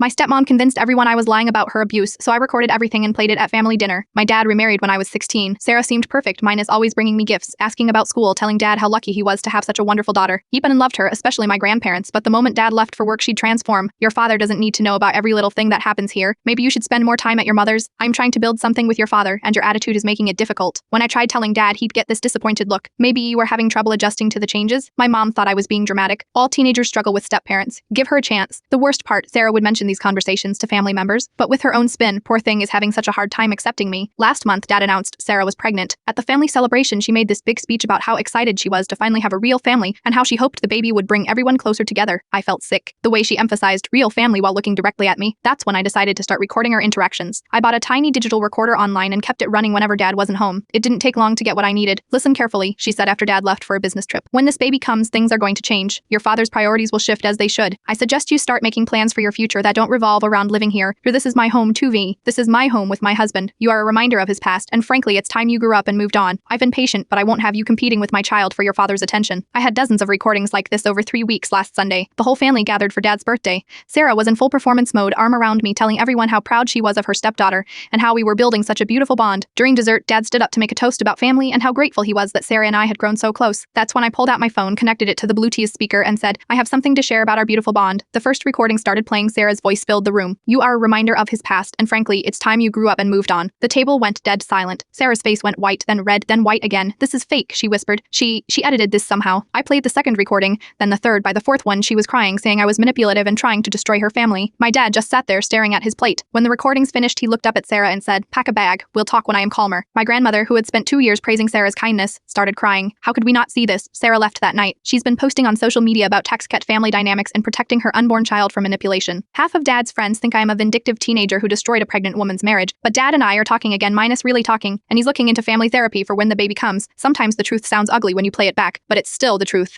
My stepmom convinced everyone I was lying about her abuse, so I recorded everything and played it at family dinner. My dad remarried when I was 16. Sarah seemed perfect, minus always bringing me gifts, asking about school, telling dad how lucky he was to have such a wonderful daughter. Even loved her, especially my grandparents, but the moment dad left for work she'd transform. Your father doesn't need to know about every little thing that happens here. Maybe you should spend more time at your mother's. I'm trying to build something with your father, and your attitude is making it difficult. When I tried telling dad, he'd get this disappointed look. Maybe you were having trouble adjusting to the changes? My mom thought I was being dramatic. All teenagers struggle with step-parents. Give her a chance. The worst part, Sarah would mention these conversations to family members, but with her own spin, poor thing is having such a hard time accepting me. Last month, dad announced Sarah was pregnant. At the family celebration, she made this big speech about how excited she was to finally have a real family and how she hoped the baby would bring everyone closer together. I felt sick. The way she emphasized real family while looking directly at me, that's when I decided to start recording our interactions. I bought a tiny digital recorder online and kept it running whenever dad wasn't home. It didn't take long to get what I needed. Listen carefully, she said after dad left for a business trip. When this baby comes, things are going to change. Your father's priorities will shift as they should. I suggest you start making plans for your future that don't revolve around living here. This is my home too, V. This is my home with my husband. You are a reminder of his past, and frankly, it's time you grew up and moved on. I've been patient, but I won't have you competing with my child for your father's attention. I had dozens of recordings like this over 3 weeks last Sunday. The whole family gathered for dad's birthday. Sarah was in full performance mode, arm around me, telling everyone how proud she was of her stepdaughter and how we were building such a beautiful bond. During dessert, dad stood up to make a toast about family and how grateful he was that Sarah and I had grown so close. That's when I pulled out my phone, connected it to the Bluetooth speaker, and said, I have something to share about our beautiful bond. The first recording started playing. Sarah's voice filled the room. You are a reminder of his past, and frankly, it's time you grew up and moved on. The table went dead silent. Sarah's face went white, then red, then white again. This is fake, she whispered. She edited this somehow. I played the second recording, then the third. By the fourth one, she was crying, saying I was manipulative and trying to destroy her family. My dad just sat there staring at his plate. When the recordings finished, he looked up at Sarah and said, pack a bag. We'll talk when I am calmer. My grandmother, who had spent 2 years praising Sarah's kindness, started crying. How could we not see this? Sarah left that night. She's been posting on social media about Texcat family dynamics and protecting her unborn child from manipulation. Half of dad's friends think I am a vindictive teenager who destroyed a pregnant woman's marriage, but dad and I are talking again, minus really talking, and he's looking into family therapy for when the baby comes. Sometimes the truth sounds ugly when you play it back, but it's still the truth.